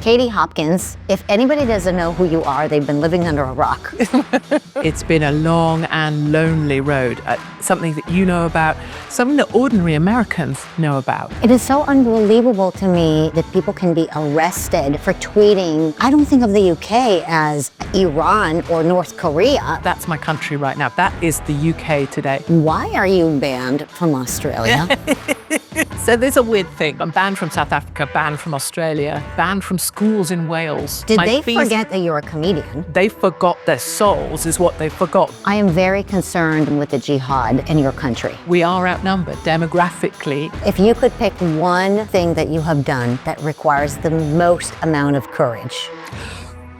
Katie Hopkins. If anybody doesn't know who you are, they've been living under a rock. It's been a long and lonely road. Something that you know about, something that ordinary Americans know about. It is so unbelievable to me that people can be arrested for tweeting. I don't think of the UK as Iran or North Korea. That's my country right now. That is the UK today. Why are you banned from Australia? So there's a weird thing. I'm banned from South Africa, banned from Australia, banned from schools in Wales. Did they forget that you're a comedian? They forgot their souls is what they forgot. I am very concerned with the jihad in your country. We are outnumbered demographically. If you could pick one thing that you have done that requires the most amount of courage.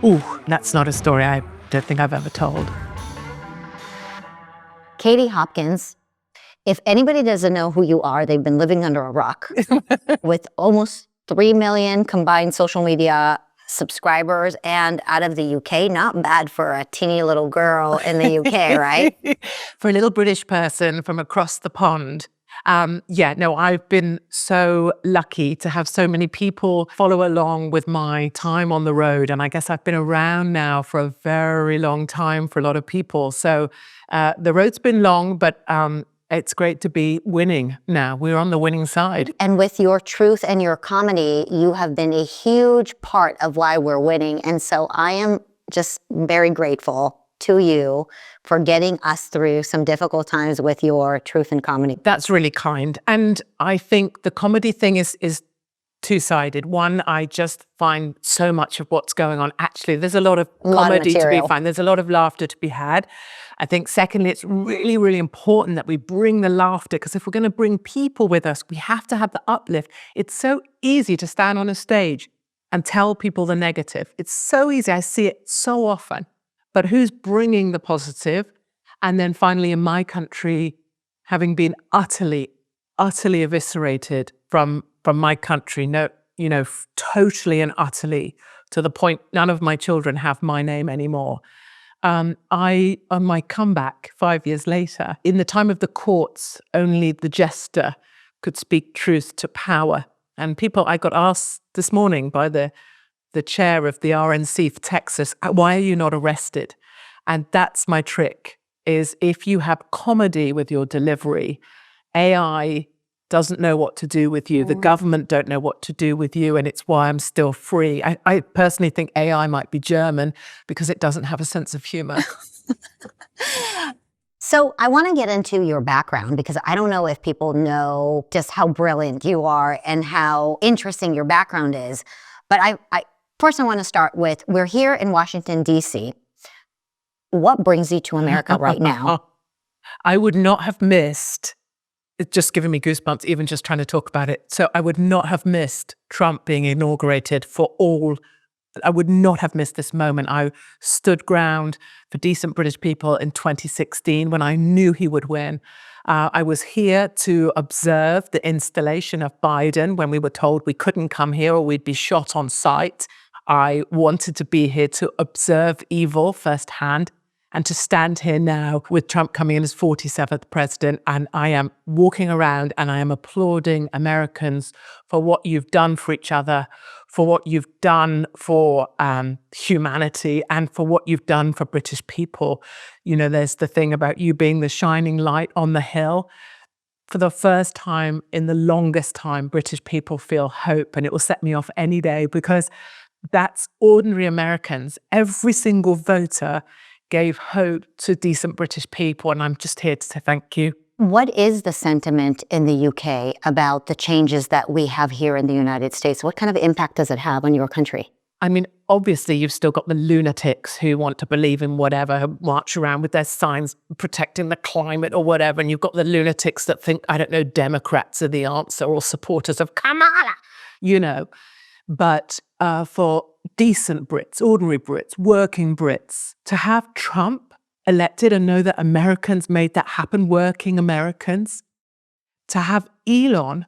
Ooh, that's not a story I don't think I've ever told. Katie Hopkins. If anybody doesn't know who you are, they've been living under a rock. With almost 3 million combined social media subscribers and out of the UK, not bad for a teeny little girl in the UK, right? For a little British person from across the pond. I've been so lucky to have so many people follow along with my time on the road. And I guess I've been around now for a very long time for a lot of people. So the road's been long, but it's great to be winning now. We're on the winning side. And with your truth and your comedy, you have been a huge part of why we're winning. And so I am just very grateful to you for getting us through some difficult times with your truth and comedy. That's really kind. And I think the comedy thing is two-sided. One, I just find so much of what's going on. Actually, there's a lot of comedy to be found. There's a lot of laughter to be had. I think secondly, it's really, really important that we bring the laughter, because if we're going to bring people with us, we have to have the uplift. It's so easy to stand on a stage and tell people the negative. It's so easy. I see it so often. But who's bringing the positive? And then finally, in my country, having been utterly, utterly eviscerated from my country, totally and utterly, to the point none of my children have my name anymore. On my comeback 5 years later, in the time of the courts, only the jester could speak truth to power. And I got asked this morning by the chair of the RNC for Texas, why are you not arrested? And that's my trick, is if you have comedy with your delivery, AI doesn't know what to do with you. The government don't know what to do with you, and it's why I'm still free. I personally think AI might be German because it doesn't have a sense of humor. So I want to get into your background, because I don't know if people know just how brilliant you are and how interesting your background is. But first I want to start with, we're here in Washington, D.C. What brings you to America right now? I would not have missed... It's just giving me goosebumps, even just trying to talk about it. So I would not have missed Trump being inaugurated I would not have missed this moment. I stood ground for decent British people in 2016 when I knew he would win. I was here to observe the installation of Biden when we were told we couldn't come here or we'd be shot on sight. I wanted to be here to observe evil firsthand. And to stand here now with Trump coming in as 47th president, and I am walking around and I am applauding Americans for what you've done for each other, for what you've done for humanity, and for what you've done for British people. There's the thing about you being the shining light on the hill. For the first time in the longest time, British people feel hope, and it will set me off any day, because that's ordinary Americans. Every single voter gave hope to decent British people, and I'm just here to say thank you. What is the sentiment in the UK about the changes that we have here in the United States? What kind of impact does it have on your country? I mean, obviously, you've still got the lunatics who want to believe in whatever, who march around with their signs protecting the climate or whatever, and you've got the lunatics that think, Democrats are the answer, or supporters of Kamala, But for decent Brits, ordinary Brits, working Brits, to have Trump elected and know that Americans made that happen, working Americans, to have Elon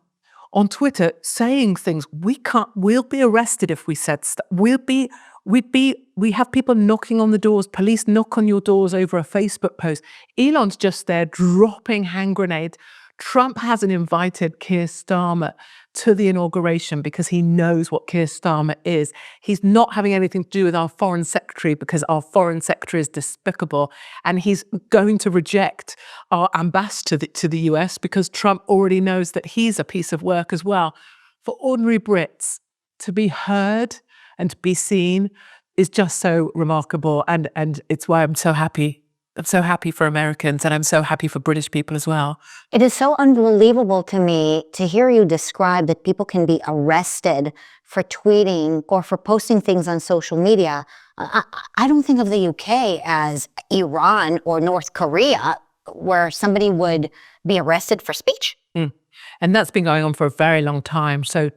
on Twitter saying things, we'll be arrested if we said stuff. We have people knocking on the doors, police knock on your doors over a Facebook post. Elon's just there dropping hand grenades, Trump hasn't invited Keir Starmer to the inauguration because he knows what Keir Starmer is. He's not having anything to do with our foreign secretary because our foreign secretary is despicable. And he's going to reject our ambassador to the US because Trump already knows that he's a piece of work as well. For ordinary Brits to be heard and to be seen is just so remarkable. And it's why I'm so happy. I'm so happy for Americans, and I'm so happy for British people as well. It is so unbelievable to me to hear you describe that people can be arrested for tweeting or for posting things on social media. I don't think of the UK as Iran or North Korea, where somebody would be arrested for speech. And that's been going on for a very long time. So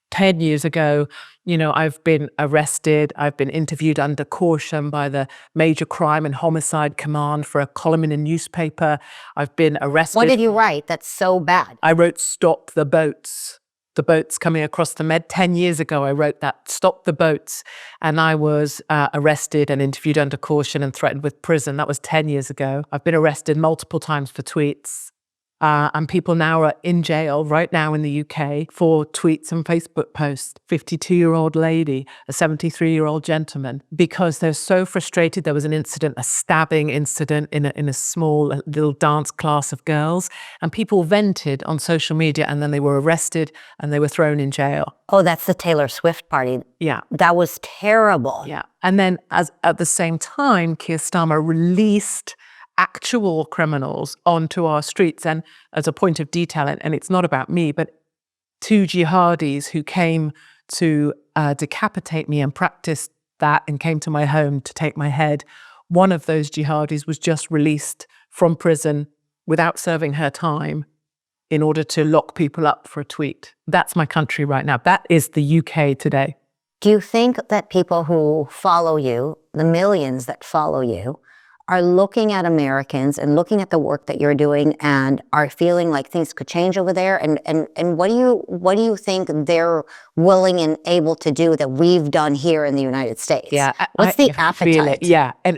10 years ago, I've been arrested. I've been interviewed under caution by the Major Crime and Homicide Command for a column in a newspaper. I've been arrested. What did you write that's so bad? I wrote "Stop the Boats." The boats coming across the Med. 10 years ago, I wrote that, "Stop the Boats." And I was arrested and interviewed under caution and threatened with prison. That was 10 years ago. I've been arrested multiple times for tweets. And people now are in jail right now in the UK for tweets and Facebook posts. 52-year-old lady, a 73-year-old gentleman, because they're so frustrated. There was an incident, a stabbing incident in a small little dance class of girls, and people vented on social media, and then they were arrested and they were thrown in jail. Oh, that's the Taylor Swift party. Yeah. That was terrible. Yeah. And then at the same time, Keir Starmer released actual criminals onto our streets. And as a point of detail, and it's not about me, but 2 jihadis who came to decapitate me and practiced that and came to my home to take my head. One of those jihadis was just released from prison without serving her time in order to lock people up for a tweet. That's my country right now. That is the UK today. Do you think that people who follow you, the millions that follow you, are looking at Americans and looking at the work that you're doing and are feeling like things could change over there? And what do you think they're willing and able to do that we've done here in the United States? Yeah, what's the appetite? Feel it. Yeah, and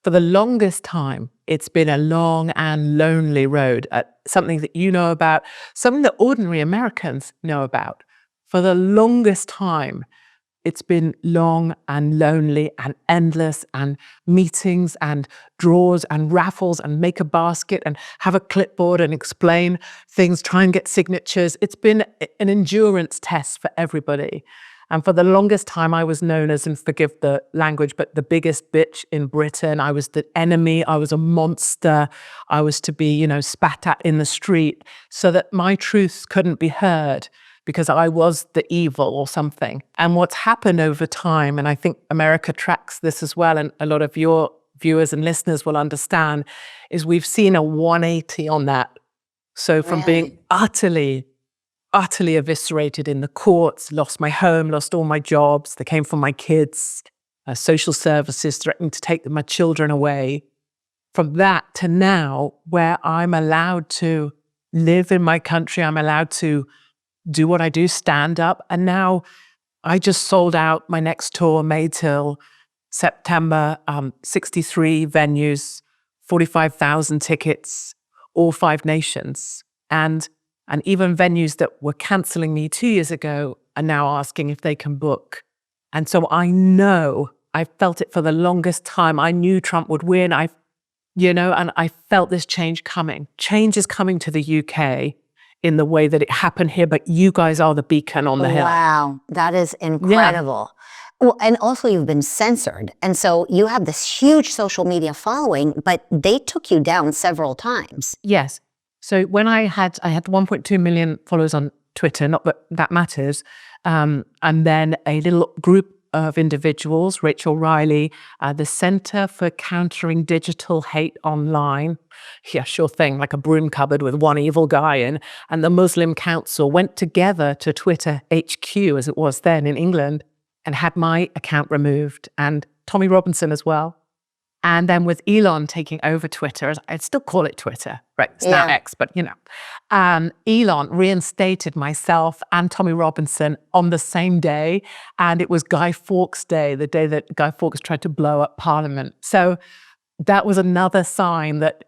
for the longest time, it's been a long and lonely road. Something that you know about, something that ordinary Americans know about. For the longest time, it's been long and lonely and endless, and meetings and draws and raffles and make a basket and have a clipboard and explain things, try and get signatures. It's been an endurance test for everybody. And for the longest time, I was known as, and forgive the language, but the biggest bitch in Britain. I was the enemy. I was a monster. I was to be, spat at in the street so that my truths couldn't be heard, because I was the evil or something. And what's happened over time, and I think America tracks this as well, and a lot of your viewers and listeners will understand, is we've seen a 180 on that. So from being utterly eviscerated in the courts, lost my home, lost all my jobs, they came for my kids, social services threatening to take my children away, from that to now, where I'm allowed to live in my country, I'm allowed to do what I do, stand up. And now I just sold out my next tour, May till September, 63 venues, 45,000 tickets, all 5 nations. And even venues that were canceling me 2 years ago are now asking if they can book. And so I know, I felt it for the longest time. I knew Trump would win. And I felt this change coming. Change is coming to the UK in the way that it happened here, but you guys are the beacon on the hill. Wow, that is incredible. Yeah. Well, and also you've been censored. And so you have this huge social media following, but they took you down several times. Yes. So when I had 1.2 million followers on Twitter, not that that matters, and then a little group of individuals, Rachel Riley, the Center for Countering Digital Hate Online, yeah, sure thing, like a broom cupboard with one evil guy in, and the Muslim Council went together to Twitter HQ, as it was then in England, and had my account removed, and Tommy Robinson as well. And then with Elon taking over Twitter, I'd still call it Twitter, right? It's now X, but Elon reinstated myself and Tommy Robinson on the same day. And it was Guy Fawkes Day, the day that Guy Fawkes tried to blow up Parliament. So that was another sign that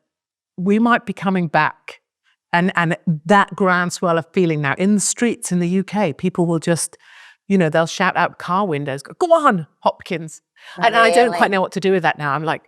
we might be coming back And that groundswell of feeling now in the streets in the UK, people will just, they'll shout out car windows, go on, Hopkins. And I don't quite know what to do with that now. I'm like,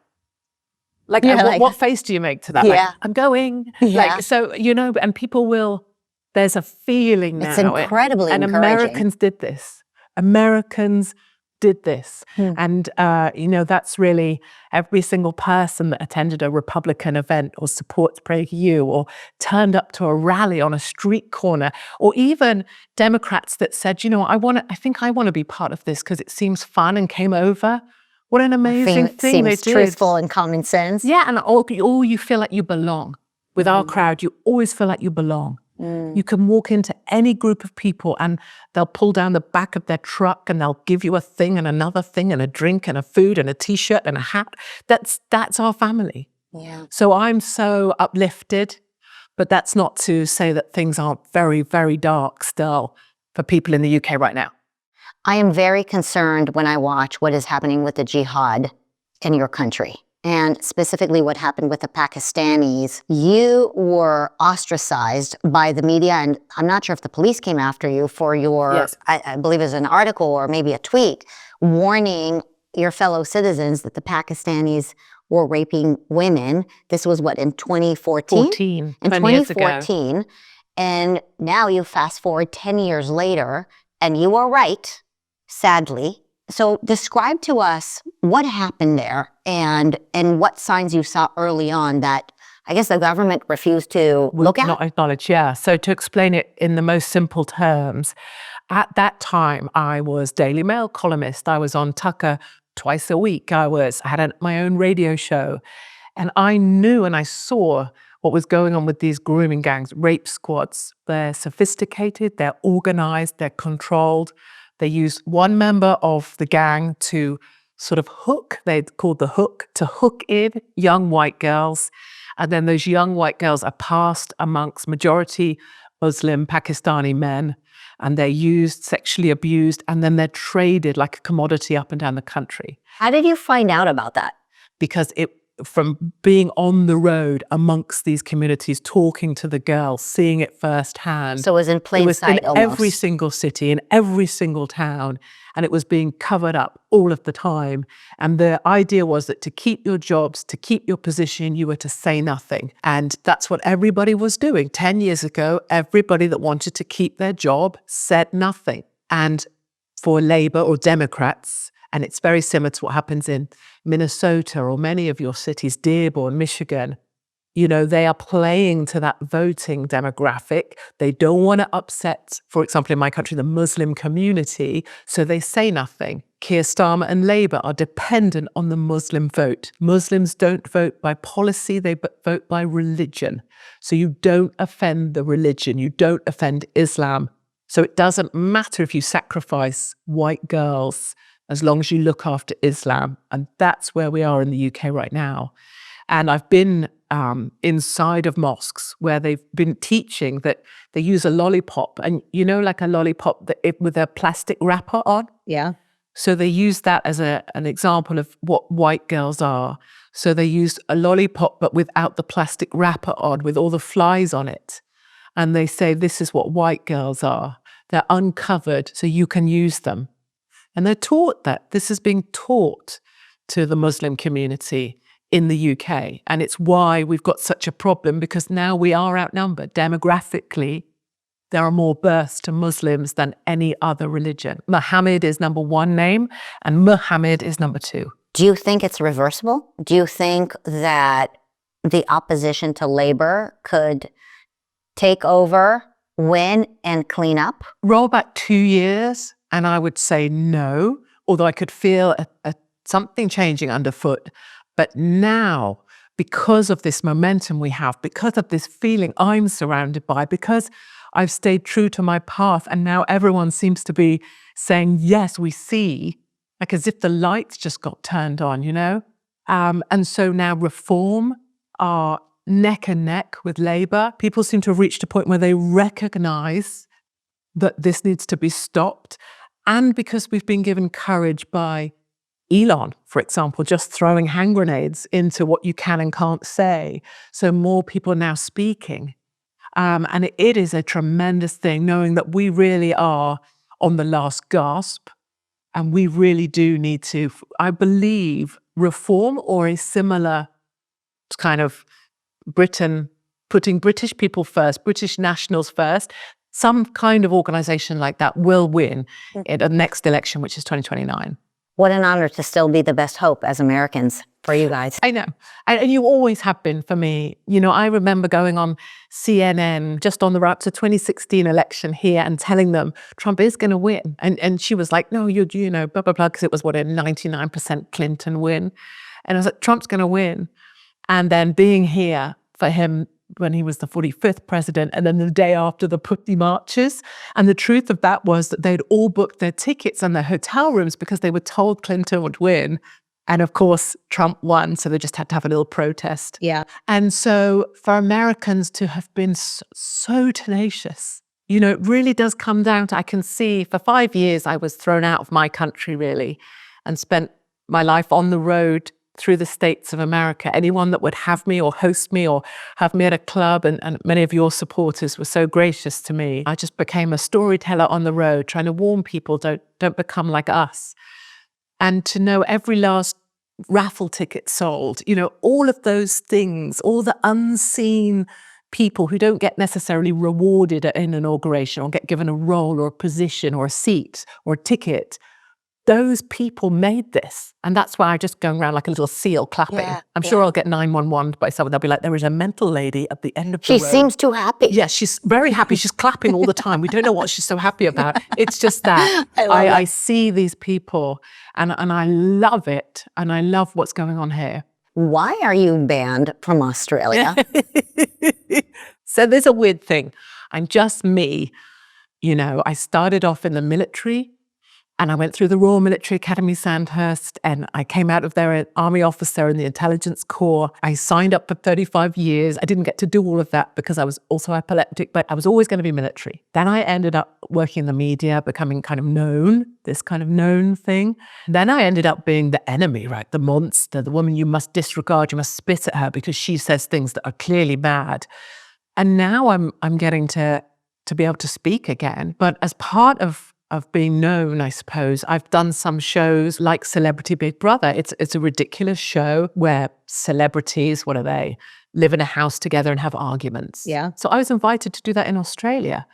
what face do you make to that? Yeah. Like, I'm going. Yeah. And people will, there's a feeling now. It's incredibly and encouraging. Americans did this. Americans did this. And, that's really every single person that attended a Republican event or supports PragerU or turned up to a rally on a street corner, or even Democrats that said, I think I want to be part of this because it seems fun, and came over. What an amazing thing they did. Seems truthful and common sense. Yeah, and you feel like you belong. With our crowd, you always feel like you belong. You can walk into any group of people and they'll pull down the back of their truck and they'll give you a thing and another thing and a drink and a food and a T-shirt and a hat. That's our family. Yeah. So I'm so uplifted, but that's not to say that things aren't very, very dark still for people in the UK right now. I am very concerned when I watch what is happening with the Jihad in your country. And specifically what happened with the Pakistanis. You were ostracized by the media, and I'm not sure if the police came after you for your, yes. I believe it was an article or maybe a tweet, warning your fellow citizens that the Pakistanis were raping women. This was what, in 2014? In 2014. And now you fast forward 10 years later, and you are right, sadly. So describe to us what happened there and what signs you saw early on that I guess the government refused to look at? Not acknowledge, yeah. So to explain it in the most simple terms, at that time I was Daily Mail columnist. I was on Tucker twice a week. I had my own radio show. And I knew and I saw what was going on with these grooming gangs, rape squads. They're sophisticated, they're organized, they're controlled. They use one member of the gang to sort of hook, they called the hook, to hook in young white girls. And then those young white girls are passed amongst majority Muslim Pakistani men. And they're used, sexually abused, and then they're traded like a commodity up and down the country. How did you find out about that? Because from being on the road amongst these communities, talking to the girls, seeing it firsthand. So it was in plain sight almost. Every single city, in every single town, and it was being covered up all of the time. And the idea was that to keep your jobs, to keep your position, you were to say nothing. And that's what everybody was doing. 10 years ago, everybody that wanted to keep their job said nothing. And for Labour or Democrats, and it's very similar to what happens in Minnesota or many of your cities, Dearborn, Michigan, they are playing to that voting demographic. They don't want to upset, for example, in my country, the Muslim community, so they say nothing. Keir Starmer and Labour are dependent on the Muslim vote. Muslims don't vote by policy, they vote by religion. So you don't offend the religion, you don't offend Islam. So it doesn't matter if you sacrifice white girls, as long as you look after Islam. And that's where we are in the UK right now. And I've been inside of mosques where they've been teaching that they use a lollipop, and like a lollipop with a plastic wrapper on? Yeah. So they use that as an example of what white girls are. So they use a lollipop, but without the plastic wrapper on, with all the flies on it. And they say, this is what white girls are. They're uncovered, so you can use them. And they're taught that. This is being taught to the Muslim community in the UK. And it's why we've got such a problem, because now we are outnumbered. Demographically, there are more births to Muslims than any other religion. Muhammad is number one name, and Muhammad is number two. Do you think it's reversible? Do you think that the opposition to Labour could take over, win, and clean up? Roll back 2 years, and I would say no, although I could feel something changing underfoot. But now, because of this momentum we have, because of this feeling I'm surrounded by, because I've stayed true to my path, and now everyone seems to be saying, yes, we see, like as if the lights just got turned on, And so now Reform are neck and neck with Labour. People seem to have reached a point where they recognise that this needs to be stopped. And because we've been given courage by Elon, for example, just throwing hand grenades into what you can and can't say. So more people are now speaking. And it is a tremendous thing knowing that we really are on the last gasp. And we really do need to, I believe, reform or a similar kind of Britain, putting British people first, British nationals first, some kind of organization like that will win in the next election, which is 2029. What an honor to still be the best hope as Americans for you guys. I know. And you always have been for me. You know, I remember going on CNN just on the run to 2016 election here and telling them Trump is going to win. And she was like, no, you know, blah, blah, blah, because it was what, a 99% Clinton win. And I was like, Trump's going to win. And then being here for him when he was the 45th president, and then the day after the Putney marches. And the truth of that was that they'd all booked their tickets and their hotel rooms because they were told Clinton would win. And of course, Trump won, so they just had to have a little protest. Yeah. And so for Americans to have been so tenacious, you know, it really does come down to, I can see for 5 years I was thrown out of my country really and spent my life on the road through the states of America. Anyone that would have me or host me or have me at a club, and many of your supporters were so gracious to me. I just became a storyteller on the road, trying to warn people, don't become like us. And to know every last raffle ticket sold, you know, all of those things, all the unseen people who don't get necessarily rewarded at an inauguration or get given a role or a position or a seat or a ticket. Those people made this. And that's why I'm just going around like a little seal clapping. Yeah, I'm sure I'll get 911 by someone. They'll be like, there is a mental lady at the end of the road. She seems too happy. Yeah, she's very happy. She's clapping all the time. We don't know what she's so happy about. It's just that. I see these people and I love it. And I love what's going on here. Why are you banned from Australia? So there's a weird thing. I'm just me. You know, I started off in the military. And I went through the Royal Military Academy, Sandhurst, and I came out of there an Army officer in the Intelligence Corps. I signed up for 35 years. I didn't get to do all of that because I was also epileptic, but I was always going to be military. Then I ended up working in the media, becoming kind of known, this kind of known thing. Then I ended up being the enemy, right? The monster, the woman you must disregard, you must spit at her because she says things that are clearly bad. And now I'm getting to be able to speak again. But as part of being known, I suppose, I've done some shows like Celebrity Big Brother. It's a ridiculous show where celebrities, what are they, live in a house together and have arguments. Yeah. So I was invited to do that in Australia.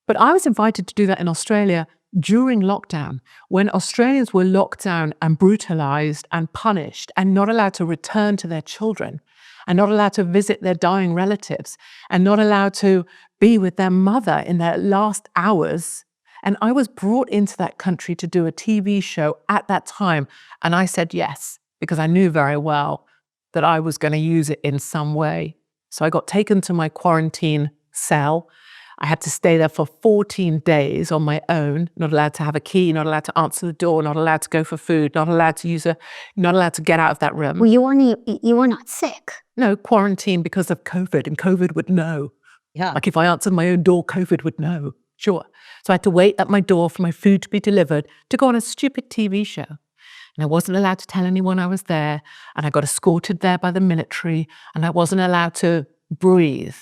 But I was invited to do that in Australia during lockdown, when Australians were locked down and brutalized and punished and not allowed to return to their children and not allowed to visit their dying relatives and not allowed to be with their mother in their last hours. And I was brought into that country to do a TV show at that time. And I said yes, because I knew very well that I was going to use it in some way. So I got taken to my quarantine cell. I had to stay there for 14 days on my own, not allowed to have a key, not allowed to answer the door, not allowed to go for food, not allowed to not allowed to get out of that room. Well, you were not sick. No, quarantine because of COVID, and COVID would know. Yeah. Like if I answered my own door, COVID would know. Sure. So I had to wait at my door for my food to be delivered to go on a stupid TV show. And I wasn't allowed to tell anyone I was there. And I got escorted there by the military. And I wasn't allowed to breathe.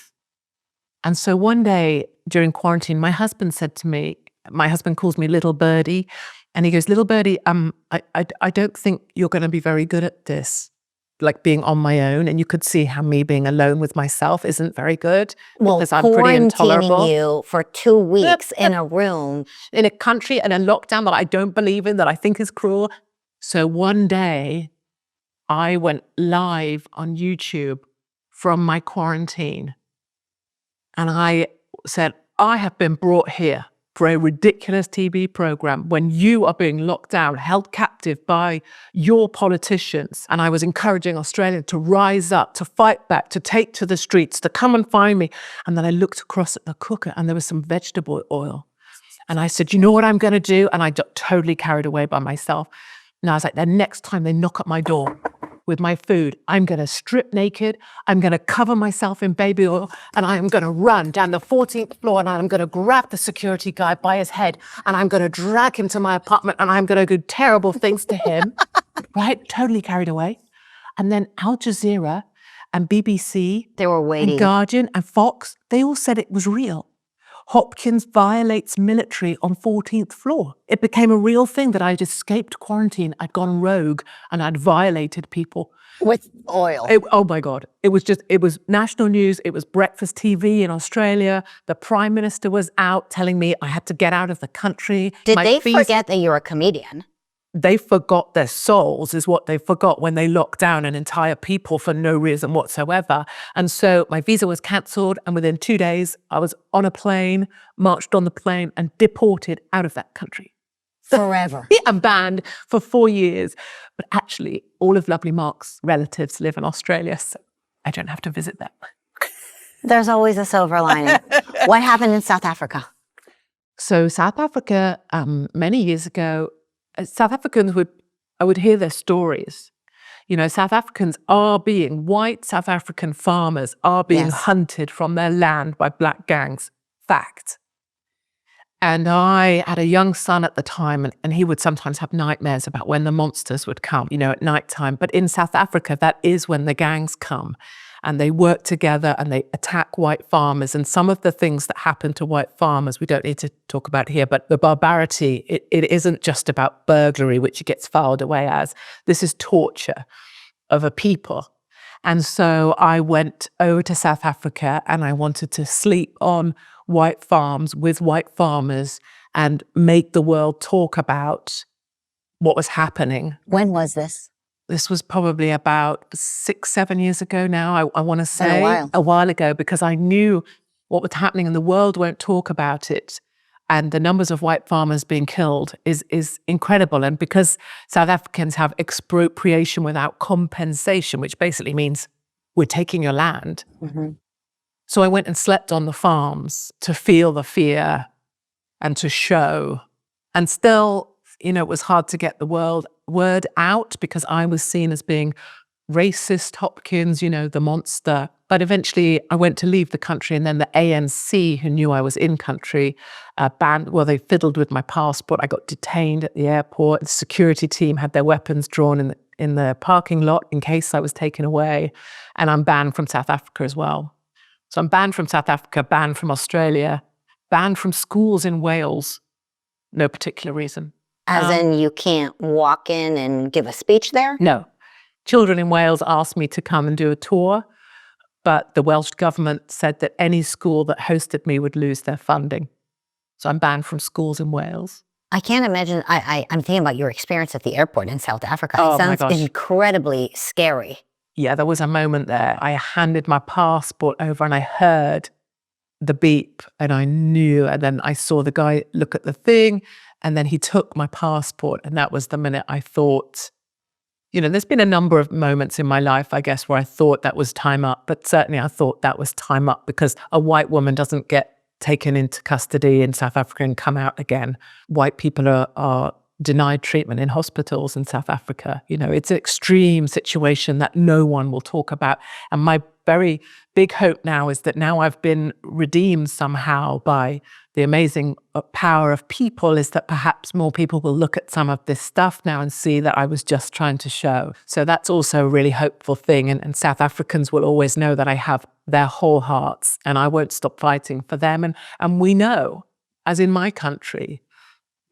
And so one day during quarantine, my husband said to me, my husband calls me Little Birdie. And he goes, Little Birdie, I don't think you're going to be very good at this. Like being on my own, and you could see how me being alone with myself isn't very good. Well, because I'm pretty intolerable. Quarantining you for 2 weeks in a room. In a country and a lockdown that I don't believe in, that I think is cruel. So one day, I went live on YouTube from my quarantine. And I said, I have been brought here for a ridiculous TV program when you are being locked down, held captive by your politicians. And I was encouraging Australians to rise up, to fight back, to take to the streets, to come and find me. And then I looked across at the cooker and there was some vegetable oil. And I said, you know what I'm going to do? And I got totally carried away by myself. And I was like, the next time they knock at my door with my food, I'm going to strip naked, I'm going to cover myself in baby oil, and I am going to run down the 14th floor, and I'm going to grab the security guy by his head, and I'm going to drag him to my apartment, and I'm going to do terrible things to him, right? Totally carried away. And then Al Jazeera and BBC, They were waiting. and Guardian and Fox, they all said it was real. Hopkins violates military on 14th floor. It became a real thing that I'd escaped quarantine, I'd gone rogue, and I'd violated people. With oil. Oh my God. It was national news. It was breakfast TV in Australia. The Prime Minister was out telling me I had to get out of the country. Did they forget that you're a comedian? They forgot their souls is what they forgot when they locked down an entire people for no reason whatsoever. And so my visa was cancelled, and within 2 days I was on a plane, marched on the plane and deported out of that country. Forever. Yeah, and banned for 4 years. But actually, all of lovely Mark's relatives live in Australia, so I don't have to visit them. There's always a silver lining. What happened in South Africa? So South Africa, many years ago, South Africans I would hear their stories. You know, white South African farmers are being hunted from their land by black gangs. Fact. And I had a young son at the time, and he would sometimes have nightmares about when the monsters would come, you know, at nighttime. But in South Africa, that is when the gangs come, and they work together and they attack white farmers. And some of the things that happen to white farmers, we don't need to talk about here, but the barbarity, it isn't just about burglary, which it gets filed away as. This is torture of a people. And so I went over to South Africa and I wanted to sleep on white farms with white farmers and make the world talk about what was happening. When was this? This was probably about 6-7 years ago now, I want to say. A while ago, because I knew what was happening and the world won't talk about it. And the numbers of white farmers being killed is incredible. And because South Africans have expropriation without compensation, which basically means we're taking your land. Mm-hmm. So I went and slept on the farms to feel the fear and to show. And still, you know, it was hard to get the word out because I was seen as being racist, Hopkins, you know, the monster. But eventually I went to leave the country, and then the ANC, who knew I was in country, they fiddled with my passport. I got detained at the airport. The security team had their weapons drawn in the parking lot in case I was taken away. And I'm banned from South Africa as well. So I'm banned from South Africa, banned from Australia, banned from schools in Wales. No particular reason. As in you can't walk in and give a speech there? No. Children in Wales asked me to come and do a tour, but the Welsh government said that any school that hosted me would lose their funding. So I'm banned from schools in Wales. I can't imagine. I'm thinking about your experience at the airport in South Africa. Oh, it sounds my gosh. Incredibly scary. Yeah, there was a moment there. I handed my passport over and I heard the beep and I knew, and then I saw the guy look at the thing and then he took my passport, and that was the minute I thought, you know, there's been a number of moments in my life, I guess, where I thought that was time up, but certainly I thought that was time up because a white woman doesn't get taken into custody in South Africa and come out again. White people are denied treatment in hospitals in South Africa. You know, it's an extreme situation that no one will talk about. And my very big hope now is that now I've been redeemed somehow by the amazing power of people, is that perhaps more people will look at some of this stuff now and see that I was just trying to show. So that's also a really hopeful thing. And South Africans will always know that I have their whole hearts and I won't stop fighting for them. And we know, as in my country,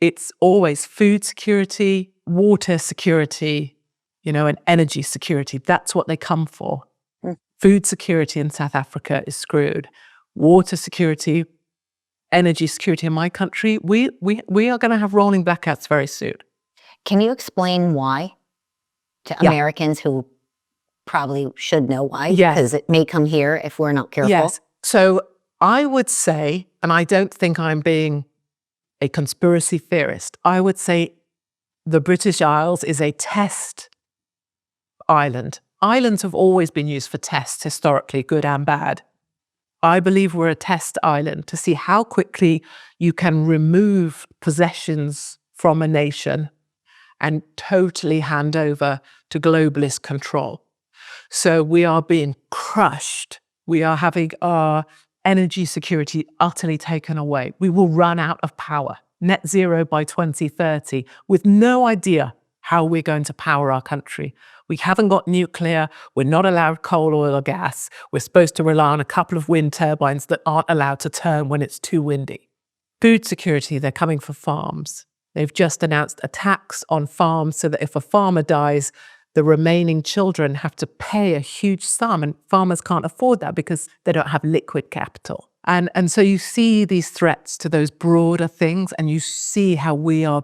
it's always food security, water security, you know, and energy security. That's what they come for. Food security in South Africa is screwed. Water security, energy security in my country, we are going to have rolling blackouts very soon. Can you explain why to Americans who probably should know why? Yes. Because it may come here if we're not careful. Yes. So I would say, and I don't think I'm being a conspiracy theorist, I would say the British Isles is a test island. Islands have always been used for tests historically, good and bad. I believe we're a test island to see how quickly you can remove possessions from a nation and totally hand over to globalist control. So we are being crushed. We are having our energy security utterly taken away. We will run out of power, net zero by 2030, with no idea how we're going to power our country. We haven't got nuclear. We're not allowed coal, oil, or gas. We're supposed to rely on a couple of wind turbines that aren't allowed to turn when it's too windy. Food security, they're coming for farms. They've just announced a tax on farms so that if a farmer dies, the remaining children have to pay a huge sum, and farmers can't afford that because they don't have liquid capital. And so you see these threats to those broader things, and you see how we are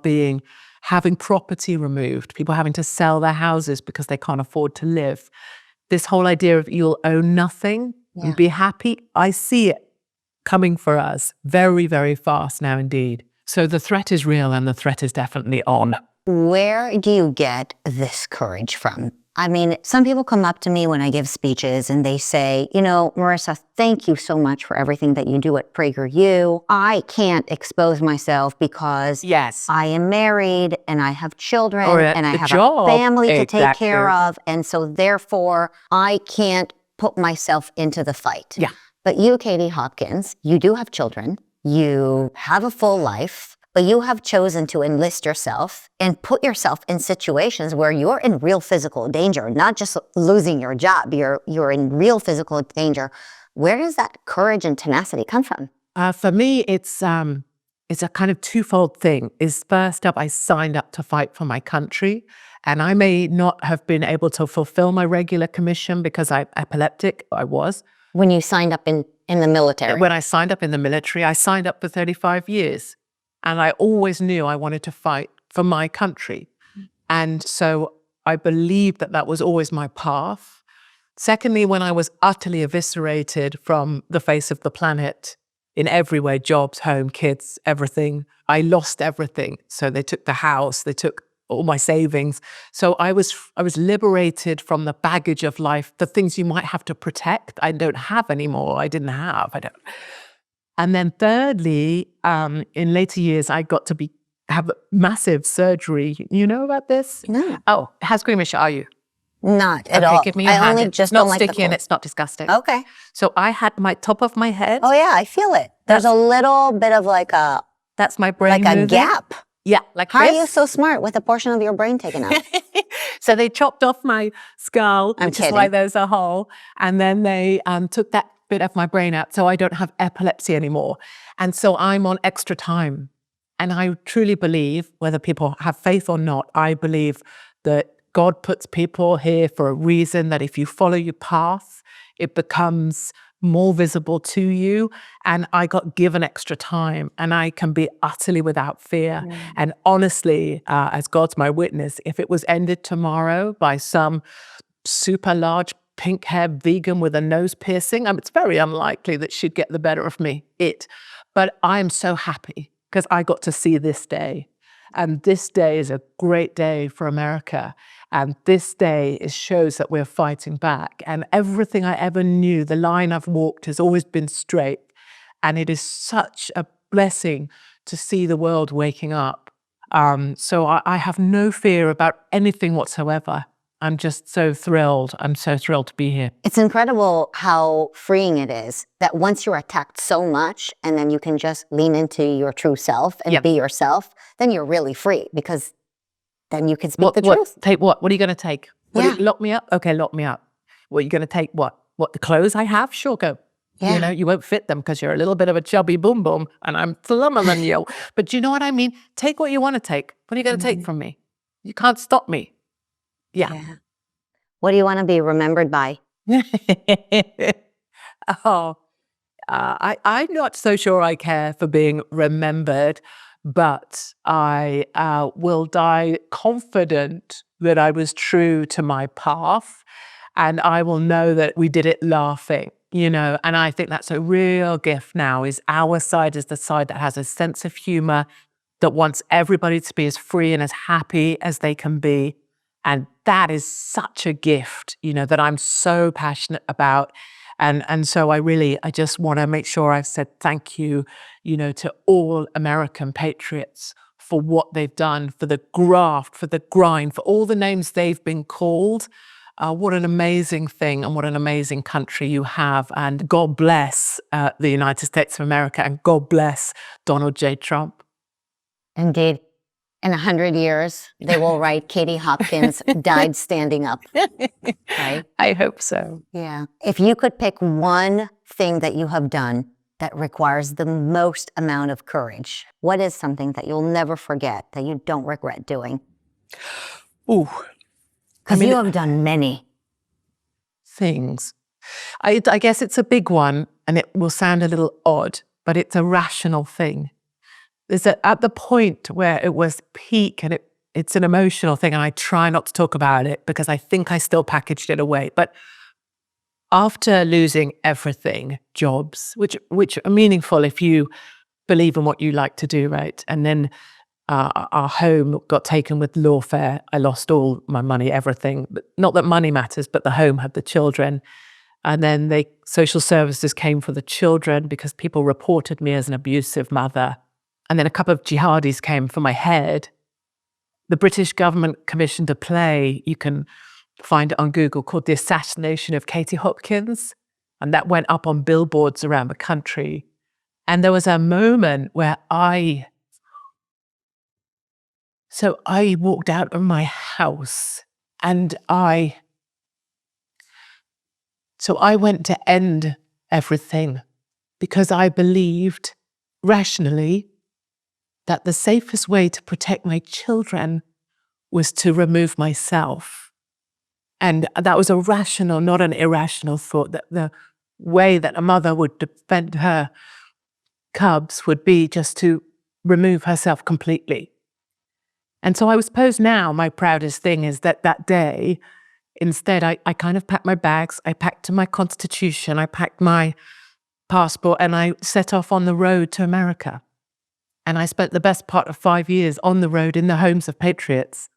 having property removed, people having to sell their houses because they can't afford to live. This whole idea of you'll own nothing and be happy, I see it coming for us very, very fast now indeed. So the threat is real, and the threat is definitely on. Where do you get this courage from? I mean, some people come up to me when I give speeches and they say, you know, Marissa, thank you so much for everything that you do at PragerU. I can't expose myself because I am married and I have children and I have a family to take care of. And so therefore, I can't put myself into the fight. Yeah. But you, Katie Hopkins, you do have children. You have a full life. But you have chosen to enlist yourself and put yourself in situations where you're in real physical danger, not just losing your job. You're in real physical danger. Where does that courage and tenacity come from? For me, it's a kind of twofold thing. First up, I signed up to fight for my country, and I may not have been able to fulfill my regular commission because I'm epileptic. I was. When you signed up in the military? When I signed up in the military, I signed up for 35 years. And I always knew I wanted to fight for my country. And so I believed that that was always my path. Secondly, when I was utterly eviscerated from the face of the planet in every way, jobs, home, kids, everything, I lost everything. So they took the house, they took all my savings. So I was liberated from the baggage of life, the things you might have to protect. I don't have anymore. I didn't have. I don't. And then thirdly, in later years, I got to have massive surgery. You know about this? No. Oh, how squeamish are you? Not at all. Give me your hand. Only just not don't like sticky and it's not disgusting. Okay. So I had my top of my head. Oh yeah, I feel it. There's a little bit of that's my brain like a moving. Gap. Yeah, like How this. are you so smart with a portion of your brain taken out? So they chopped off my skull, which is why there's a hole, and then they took that bit of my brain out, so I don't have epilepsy anymore. And so I'm on extra time. And I truly believe, whether people have faith or not, I believe that God puts people here for a reason, that if you follow your path, it becomes more visible to you. And I got given extra time, and I can be utterly without fear. And honestly, as God's my witness, if it was ended tomorrow by some super large pink-haired vegan with a nose piercing, it's very unlikely that she'd get the better of me. But I'm so happy because I got to see this day. And this day is a great day for America. And this day shows that we're fighting back. And everything I ever knew, the line I've walked has always been straight. And it is such a blessing to see the world waking up. So I have no fear about anything whatsoever. I'm just so thrilled. I'm so thrilled to be here. It's incredible how freeing it is that once you're attacked so much and then you can just lean into your true self and be yourself, then you're really free because then you can speak the truth. Take what? What are you going to take? Lock me up? Okay, lock me up. What are you going to take? What? The clothes I have? Sure, go. You know, you won't fit them because you're a little bit of a chubby boom boom and I'm slimmer than you. But do you know what I mean? Take what you want to take. What are you going to take from me? You can't stop me. Yeah. What do you want to be remembered by? I'm not so sure I care for being remembered, but I will die confident that I was true to my path, and I will know that we did it laughing, you know, and I think that's a real gift now, is our side is the side that has a sense of humor, that wants everybody to be as free and as happy as they can be. And that is such a gift, you know, that I'm so passionate about. And so I just want to make sure I've said thank you, you know, to all American patriots for what they've done, for the graft, for the grind, for all the names they've been called. What an amazing thing and what an amazing country you have. And God bless the United States of America, and God bless Donald J. Trump. Indeed. In 100 years, they will write Katie Hopkins died standing up, right? I hope so. Yeah. If you could pick one thing that you have done that requires the most amount of courage, what is something that you'll never forget, that you don't regret doing? Ooh. Because you have done many things. I guess it's a big one, and it will sound a little odd, but it's a rational thing. There's at the point where it was peak, and it's an emotional thing, and I try not to talk about it because I think I still packaged it away. But after losing everything, jobs, which are meaningful if you believe in what you like to do, right? And then our home got taken with lawfare. I lost all my money, everything. But not that money matters, but the home had the children. And then social services came for the children because people reported me as an abusive mother. And then a couple of jihadis came for my head. The British government commissioned a play, you can find it on Google, called The Assassination of Katie Hopkins. And that went up on billboards around the country. And there was a moment where I walked out of my house and I went to end everything because I believed rationally that the safest way to protect my children was to remove myself. And that was a rational, not an irrational thought, that the way that a mother would defend her cubs would be just to remove herself completely. And so I suppose now my proudest thing is that day, instead, I kind of packed my bags, I packed my constitution, I packed my passport, and I set off on the road to America. And I spent the best part of 5 years on the road in the homes of patriots.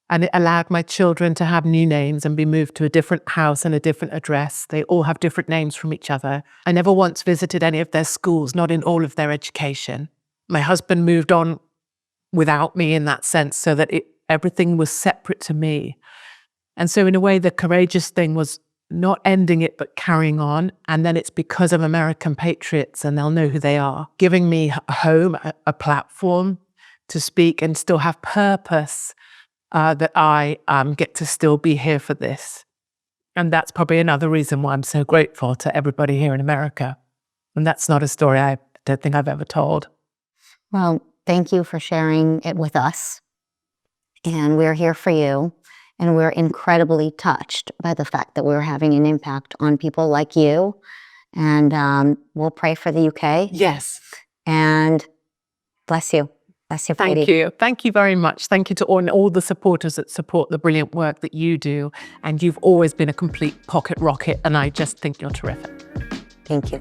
And it allowed my children to have new names and be moved to a different house and a different address. They all have different names from each other. I never once visited any of their schools, not in all of their education. My husband moved on without me in that sense, so that everything was separate to me. And so in a way, the courageous thing was not ending it, but carrying on. And then it's because of American patriots, and they'll know who they are, giving me a home, a platform to speak and still have purpose, that I get to still be here for this. And that's probably another reason why I'm so grateful to everybody here in America. And that's not a story I don't think I've ever told. Well, thank you for sharing it with us. And we're here for you. And we're incredibly touched by the fact that we're having an impact on people like you. And we'll pray for the UK. Yes. And bless you. Bless you, Katie. Thank you. Thank you very much. Thank you to all the supporters that support the brilliant work that you do. And you've always been a complete pocket rocket. And I just think you're terrific. Thank you.